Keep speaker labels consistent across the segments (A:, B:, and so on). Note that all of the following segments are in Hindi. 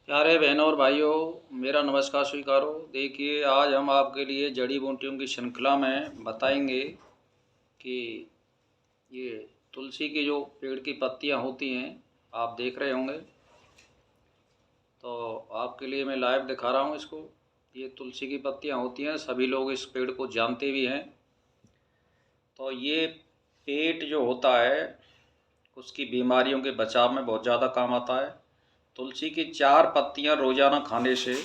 A: प्यारे बहनों और भाइयों, मेरा नमस्कार स्वीकारो। देखिए, आज हम आपके लिए जड़ी बूटियों की श्रृंखला में बताएंगे कि ये तुलसी की जो पेड़ की पत्तियां होती हैं, आप देख रहे होंगे। तो आपके लिए मैं लाइव दिखा रहा हूँ इसको। ये तुलसी की पत्तियां होती हैं, सभी लोग इस पेड़ को जानते भी हैं। तो ये पेट जो होता है, उसकी बीमारियों के बचाव में बहुत ज़्यादा काम आता है। तुलसी की 4 पत्तियां रोज़ाना खाने से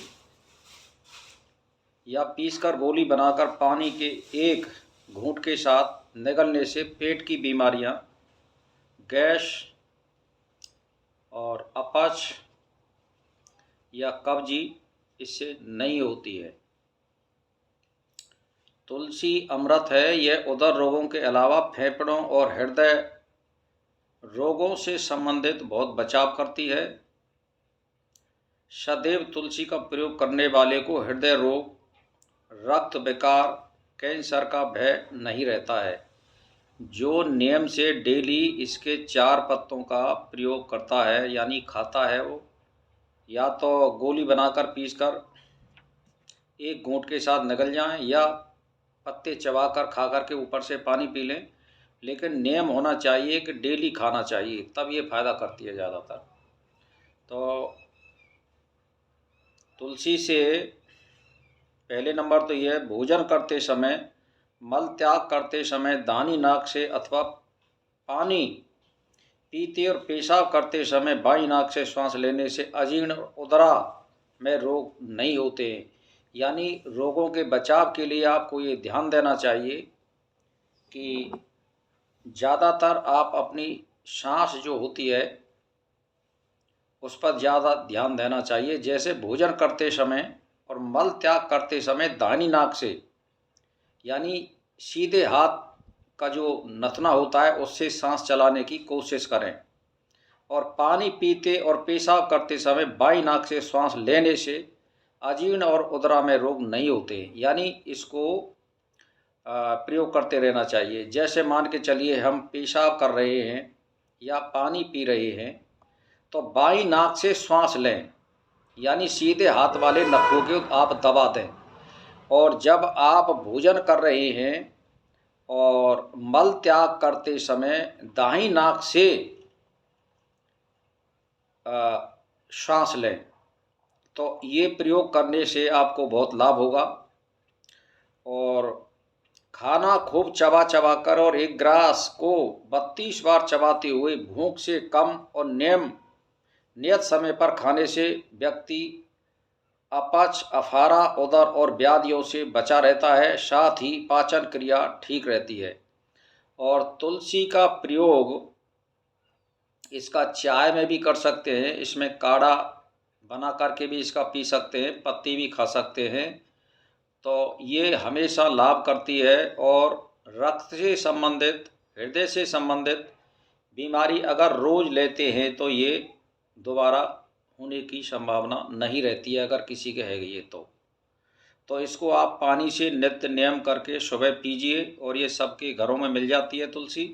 A: या पीसकर गोली बनाकर पानी के एक घूंट के साथ निगलने से पेट की बीमारियां, गैस और अपच या कब्जी इससे नहीं होती है। तुलसी अमृत है। यह उदर रोगों के अलावा फेफड़ों और हृदय रोगों से संबंधित बहुत बचाव करती है। सदैव तुलसी का प्रयोग करने वाले को हृदय रोग, रक्त विकार, कैंसर का भय नहीं रहता है। जो नियम से डेली इसके 4 पत्तों का प्रयोग करता है यानी खाता है, वो या तो गोली बनाकर पीसकर एक घूंट के साथ निगल जाएं या पत्ते चबाकर खा कर के ऊपर से पानी पी लें। लेकिन नियम होना चाहिए कि डेली खाना चाहिए, तब ये फ़ायदा करती है ज़्यादातर। तो तुलसी से पहले नंबर तो यह, भोजन करते समय, मल त्याग करते समय दाहिनी नाक से अथवा पानी पीते और पेशाब करते समय बाईं नाक से श्वास लेने से अजीर्ण उदरा में रोग नहीं होते हैं। यानी रोगों के बचाव के लिए आपको ये ध्यान देना चाहिए कि ज़्यादातर आप अपनी सांस जो होती है उस पर ज़्यादा ध्यान देना चाहिए। जैसे भोजन करते समय और मल त्याग करते समय दाहिनी नाक से, यानी सीधे हाथ का जो नथना होता है उससे सांस चलाने की कोशिश करें। और पानी पीते और पेशाब करते समय बाईं नाक से श्वास लेने से अजीर्ण और उदरा में रोग नहीं होते। यानी इसको प्रयोग करते रहना चाहिए। जैसे मान के चलिए हम पेशाब कर रहे हैं या पानी पी रहे हैं, तो बाईं नाक से श्वास लें, यानी सीधे हाथ वाले नखों को आप दबा दें। और जब आप भोजन कर रहे हैं और मल त्याग करते समय दाहिनी नाक से श्वास लें, तो ये प्रयोग करने से आपको बहुत लाभ होगा। और खाना खूब चबा चबा कर और एक ग्रास को 32 बार चबाते हुए भूख से कम और नियत समय पर खाने से व्यक्ति अपच, अफारा, उदर और व्याधियों से बचा रहता है। साथ ही पाचन क्रिया ठीक रहती है। और तुलसी का प्रयोग इसका चाय में भी कर सकते हैं। इसमें काढ़ा बना करके भी इसका पी सकते हैं, पत्ती भी खा सकते हैं। तो ये हमेशा लाभ करती है। और रक्त से संबंधित, हृदय से संबंधित बीमारी अगर रोज़ लेते हैं तो ये दोबारा होने की संभावना नहीं रहती है, अगर किसी के है ये तो इसको आप पानी से नित्य नियम करके सुबह पीजिए। और ये सबके घरों में मिल जाती है तुलसी।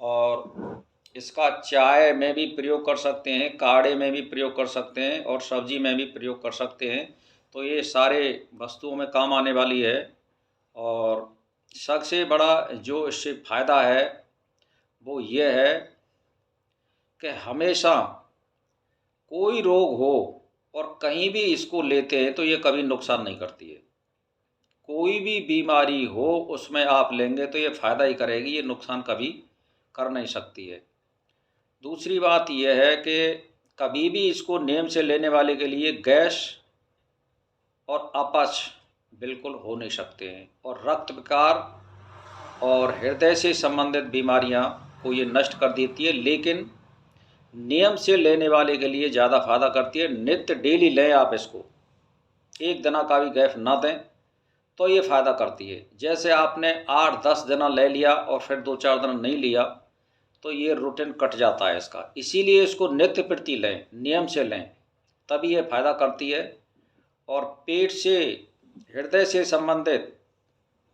A: और इसका चाय में भी प्रयोग कर सकते हैं, काढ़े में भी प्रयोग कर सकते हैं और सब्जी में भी प्रयोग कर सकते हैं। तो ये सारे वस्तुओं में काम आने वाली है। और सबसे बड़ा जो इससे फ़ायदा है वो ये है कि हमेशा कोई रोग हो और कहीं भी इसको लेते हैं तो ये कभी नुकसान नहीं करती है। कोई भी बीमारी हो उसमें आप लेंगे तो ये फ़ायदा ही करेगी, ये नुकसान कभी कर नहीं सकती है। दूसरी बात यह है कि कभी भी इसको नेम से लेने वाले के लिए गैस और अपच बिल्कुल हो नहीं सकते हैं। और रक्त विकार और हृदय से संबंधित बीमारियां को ये नष्ट कर देती है। लेकिन नियम से लेने वाले के लिए ज़्यादा फायदा करती है। नित्य डेली लें आप इसको, एक दिन का भी गैप ना दें, तो ये फ़ायदा करती है। जैसे आपने 8-10 दिन ले लिया और फिर 2-4 दिन नहीं लिया तो ये रूटीन कट जाता है इसका। इसीलिए इसको नित्य प्रति लें, नियम से लें, तभी ये फ़ायदा करती है। और पेट से, हृदय से संबंधित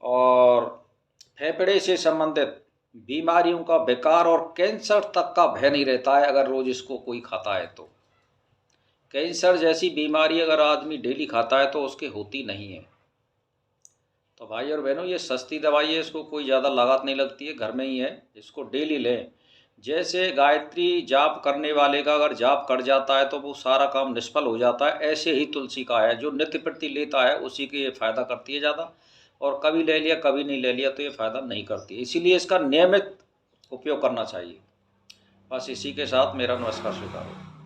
A: और फेफड़े से संबंधित बीमारियों का, विकार और कैंसर तक का भय नहीं रहता है अगर रोज़ इसको कोई खाता है तो। कैंसर जैसी बीमारी अगर आदमी डेली खाता है तो उसके होती नहीं है। तो भाई और बहनों, ये सस्ती दवाई है, इसको कोई ज़्यादा लागत नहीं लगती है, घर में ही है, इसको डेली लें। जैसे गायत्री जाप करने वाले का अगर जाप कर जाता है तो वो सारा काम निष्फल हो जाता है, ऐसे ही तुलसी का है, जो नित्य प्रति लेता है उसी के ये फ़ायदा करती है ज़्यादा, और कभी ले लिया कभी नहीं ले लिया तो ये फ़ायदा नहीं करती, इसीलिए इसका नियमित उपयोग करना चाहिए। बस इसी के साथ मेरा नमस्कार स्वीकार।